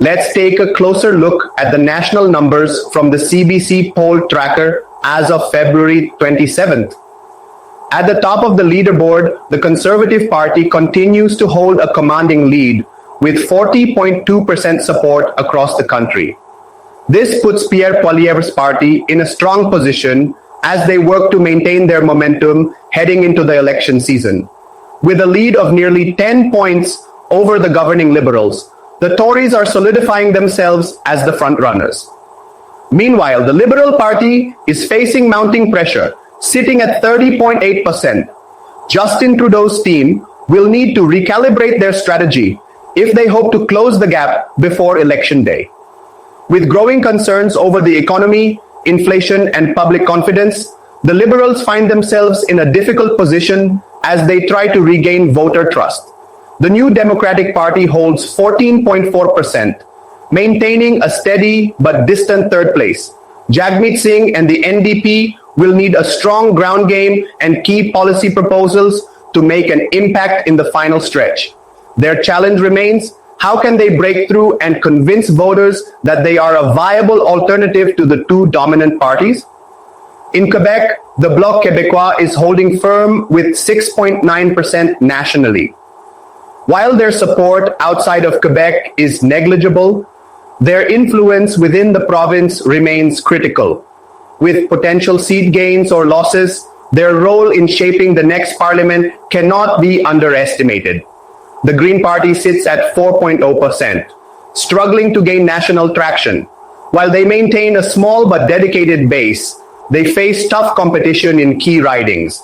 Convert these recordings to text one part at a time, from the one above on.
let's take a closer look at the national numbers from the CBC poll tracker as of February 27th. At the top of the leaderboard, the Conservative Party continues to hold a commanding lead with 40.2% support across the country. This puts Pierre Poilievre's party in a strong position as they work to maintain their momentum heading into the election season. With a lead of nearly 10 points over the governing Liberals, the Tories are solidifying themselves as the frontrunners. Meanwhile, the Liberal Party is facing mounting pressure, sitting at 30.8%. Justin Trudeau's team will need to recalibrate their strategy if they hope to close the gap before Election Day. With growing concerns over the economy, inflation, and public confidence, the Liberals find themselves in a difficult position as they try to regain voter trust. The New Democratic Party holds 14.4%, maintaining a steady but distant third place. Jagmeet Singh and the NDP will need a strong ground game and key policy proposals to make an impact in the final stretch. Their challenge remains: how can they break through and convince voters that they are a viable alternative to the two dominant parties? In Quebec, the Bloc Québécois is holding firm with 6.9% nationally. While their support outside of Quebec is negligible, their influence within the province remains critical. With potential seat gains or losses, their role in shaping the next parliament cannot be underestimated. The Green Party sits at 4.0%, struggling to gain national traction. While they maintain a small but dedicated base, they face tough competition in key ridings.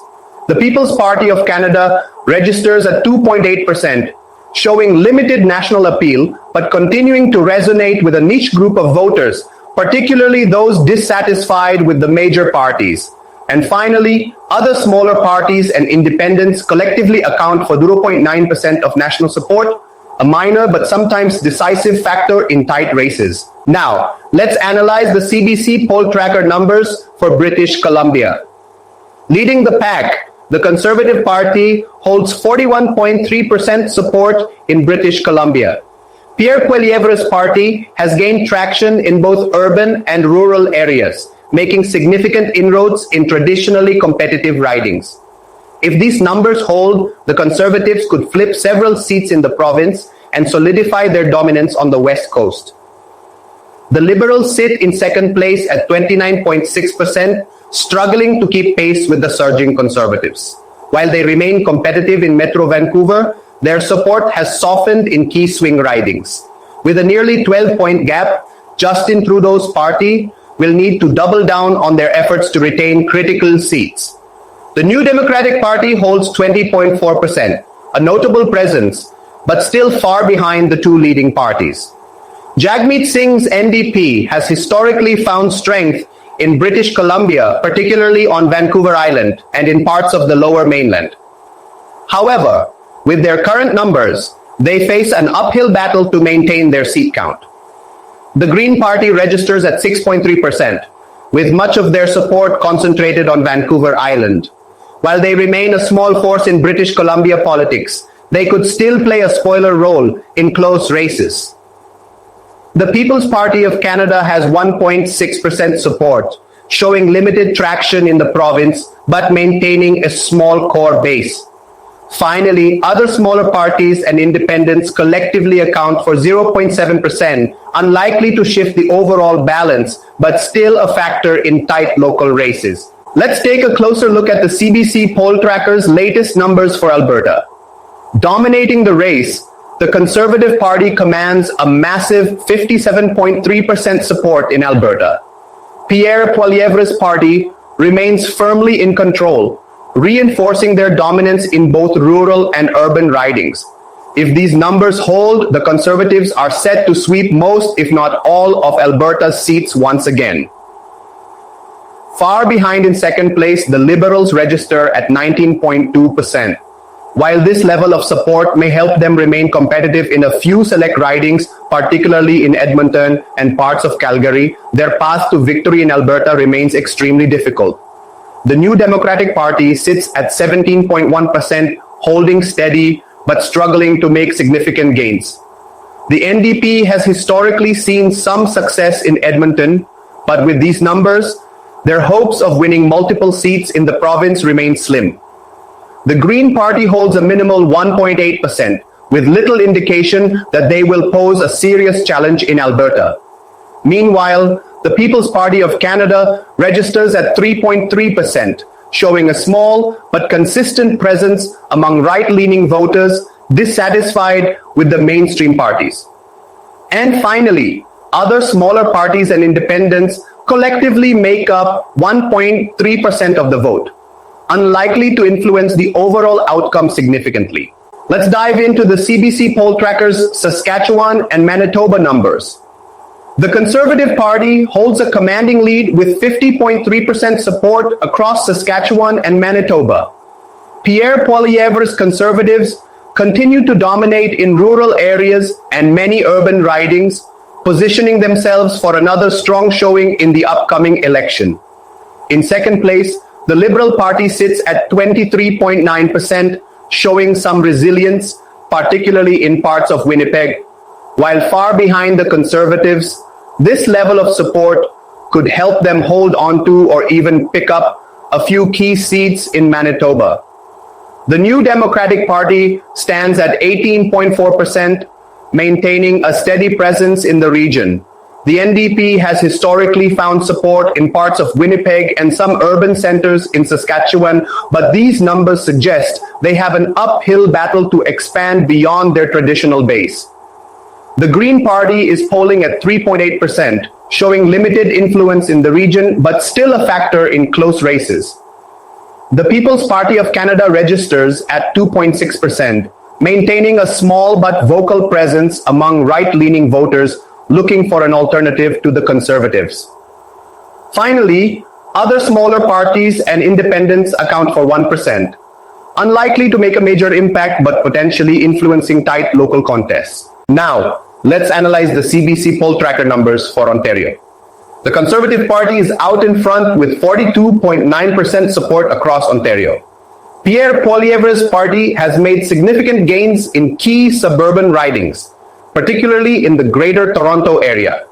The People's Party of Canada registers at 2.8%, showing limited national appeal but continuing to resonate with a niche group of voters, particularly those dissatisfied with the major parties. And finally, other smaller parties and independents collectively account for 0.9% of national support, a minor but sometimes decisive factor in tight races. Now, let's analyze the CBC poll tracker numbers for British Columbia. Leading the pack, the Conservative Party holds 41.3% support in British Columbia. Pierre Poilievre's party has gained traction in both urban and rural areas, making significant inroads in traditionally competitive ridings. If these numbers hold, the Conservatives could flip several seats in the province and solidify their dominance on the West Coast. The Liberals sit in second place at 29.6%, struggling to keep pace with the surging Conservatives. While they remain competitive in Metro Vancouver, their support has softened in key swing ridings. With a nearly 12-point gap, Justin Trudeau's party will need to double down on their efforts to retain critical seats. The New Democratic Party holds 20.4%, a notable presence, but still far behind the two leading parties. Jagmeet Singh's NDP has historically found strength in British Columbia, particularly on Vancouver Island and in parts of the Lower Mainland. However, with their current numbers, they face an uphill battle to maintain their seat count. The Green Party registers at 6.3%, with much of their support concentrated on Vancouver Island. While they remain a small force in British Columbia politics, they could still play a spoiler role in close races. The People's Party of Canada has 1.6% support, showing limited traction in the province but maintaining a small core base. Finally, other smaller parties and independents collectively account for 0.7%, unlikely to shift the overall balance, but still a factor in tight local races. Let's take a closer look at the CBC poll tracker's latest numbers for Alberta. Dominating the race, the Conservative Party commands a massive 57.3% support in Alberta. Pierre Poilievre's party remains firmly in control, reinforcing their dominance in both rural and urban ridings. If these numbers hold, the Conservatives are set to sweep most, if not all, of Alberta's seats once again. Far behind in second place, the Liberals register at 19.2%. While this level of support may help them remain competitive in a few select ridings, particularly in Edmonton and parts of Calgary, their path to victory in Alberta remains extremely difficult. The New Democratic Party sits at 17.1%, holding steady but struggling to make significant gains. The NDP has historically seen some success in Edmonton, but with these numbers, their hopes of winning multiple seats in the province remain slim. The Green Party holds a minimal 1.8%, with little indication that they will pose a serious challenge in Alberta. Meanwhile, the People's Party of Canada registers at 3.3%, showing a small but consistent presence among right-leaning voters dissatisfied with the mainstream parties. And finally, other smaller parties and independents collectively make up 1.3% of the vote, unlikely to influence the overall outcome significantly. Let's dive into the CBC poll tracker's Saskatchewan and Manitoba numbers. The Conservative Party holds a commanding lead with 50.3% support across Saskatchewan and Manitoba. Pierre Poilievre's Conservatives continue to dominate in rural areas and many urban ridings, positioning themselves for another strong showing in the upcoming election. In second place, the Liberal Party sits at 23.9%, showing some resilience, particularly in parts of Winnipeg. While far behind the Conservatives, this level of support could help them hold on to or even pick up a few key seats in Manitoba. The New Democratic Party stands at 18.4%, maintaining a steady presence in the region. The NDP has historically found support in parts of Winnipeg and some urban centers in Saskatchewan, but these numbers suggest they have an uphill battle to expand beyond their traditional base. The Green Party is polling at 3.8%, showing limited influence in the region, but still a factor in close races. The People's Party of Canada registers at 2.6%, maintaining a small but vocal presence among right-leaning voters looking for an alternative to the Conservatives. Finally, other smaller parties and independents account for 1%, unlikely to make a major impact but potentially influencing tight local contests. Now, let's analyze the CBC poll tracker numbers for Ontario. The Conservative Party is out in front with 42.9% support across Ontario. Pierre Poilievre's party has made significant gains in key suburban ridings, particularly in the Greater Toronto area.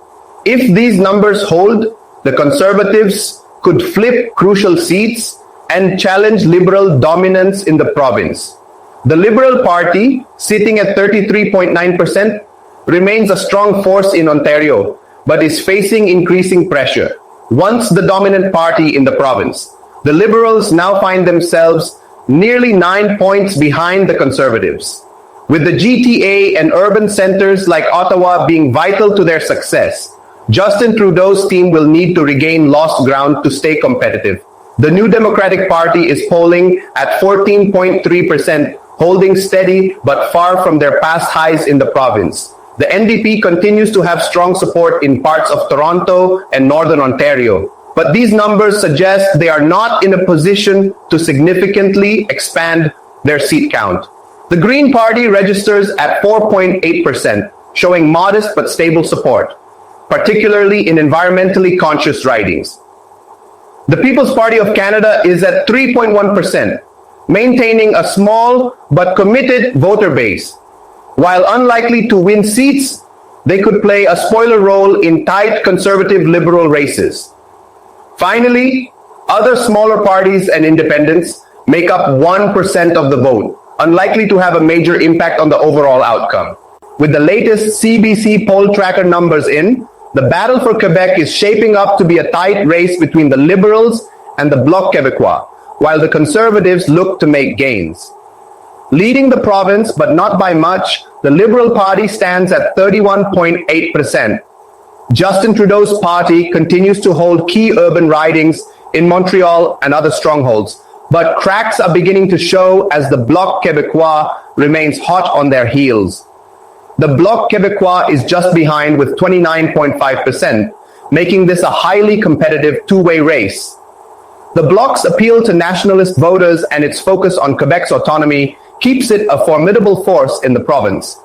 If these numbers hold, the Conservatives could flip crucial seats and challenge Liberal dominance in the province. The Liberal Party, sitting at 33.9%, remains a strong force in Ontario, but is facing increasing pressure. Once the dominant party in the province, the Liberals now find themselves nearly 9 points behind the Conservatives. With the GTA and urban centers like Ottawa being vital to their success, Justin Trudeau's team will need to regain lost ground to stay competitive. The New Democratic Party is polling at 14.3%, holding steady but far from their past highs in the province. The NDP continues to have strong support in parts of Toronto and Northern Ontario, but these numbers suggest they are not in a position to significantly expand their seat count. The Green Party registers at 4.8%, showing modest but stable support, particularly in environmentally conscious ridings. The People's Party of Canada is at 3.1%, maintaining a small but committed voter base. While unlikely to win seats, they could play a spoiler role in tight Conservative-Liberal races. Finally, other smaller parties and independents make up 1% of the vote, unlikely to have a major impact on the overall outcome. With the latest CBC poll tracker numbers in, the battle for Quebec is shaping up to be a tight race between the Liberals and the Bloc Québécois, while the Conservatives look to make gains. Leading the province, but not by much, the Liberal Party stands at 31.8%. Justin Trudeau's party continues to hold key urban ridings in Montreal and other strongholds, but cracks are beginning to show as the Bloc Québécois remains hot on their heels. The Bloc Québécois is just behind with 29.5%, making this a highly competitive two-way race. The Bloc's appeal to nationalist voters and its focus on Quebec's autonomy keeps it a formidable force in the province.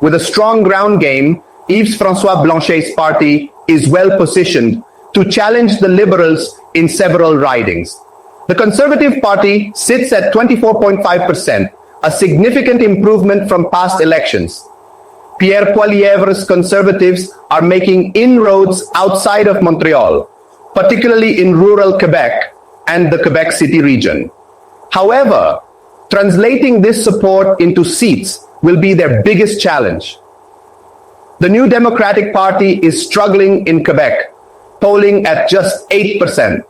With a strong ground game, Yves-François Blanchet's party is well positioned to challenge the Liberals in several ridings. The Conservative Party sits at 24.5%, a significant improvement from past elections. Pierre Poilievre's Conservatives are making inroads outside of Montreal, particularly in rural Quebec and the Quebec City region. However, translating this support into seats will be their biggest challenge. The New Democratic Party is struggling in Quebec, polling at just 8%.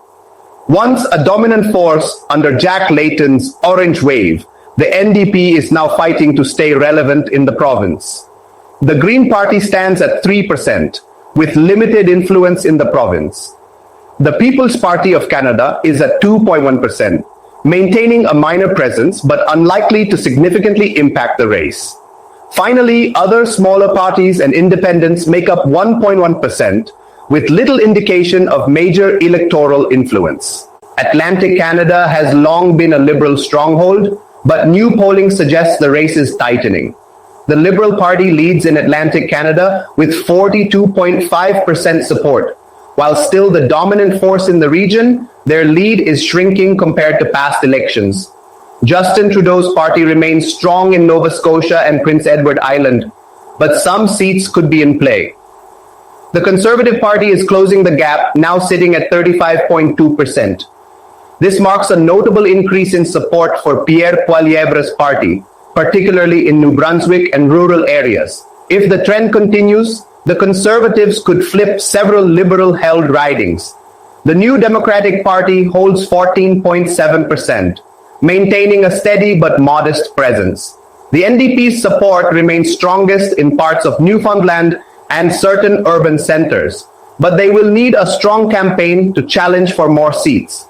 Once a dominant force under Jack Layton's Orange Wave, the NDP is now fighting to stay relevant in the province. The Green Party stands at 3%, with limited influence in the province. The People's Party of Canada is at 2.1%, maintaining a minor presence but unlikely to significantly impact the race. Finally, other smaller parties and independents make up 1.1%, with little indication of major electoral influence. Atlantic Canada has long been a Liberal stronghold, but new polling suggests the race is tightening. The Liberal Party leads in Atlantic Canada with 42.5% support. While still the dominant force in the region, their lead is shrinking compared to past elections. Justin Trudeau's party remains strong in Nova Scotia and Prince Edward Island, but some seats could be in play. The Conservative Party is closing the gap, now sitting at 35.2%. This marks a notable increase in support for Pierre Poilievre's party, particularly in New Brunswick and rural areas. If the trend continues, the Conservatives could flip several Liberal-held ridings. The New Democratic Party holds 14.7%, maintaining a steady but modest presence. The NDP's support remains strongest in parts of Newfoundland and certain urban centers, but they will need a strong campaign to challenge for more seats.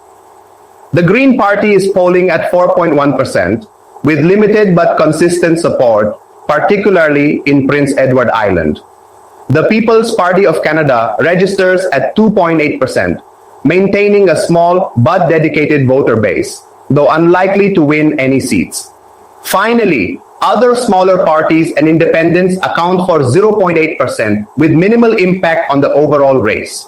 The Green Party is polling at 4.1%, with limited but consistent support, particularly in Prince Edward Island. The People's Party of Canada registers at 2.8%, maintaining a small but dedicated voter base, though unlikely to win any seats. Finally, other smaller parties and independents account for 0.8%, with minimal impact on the overall race.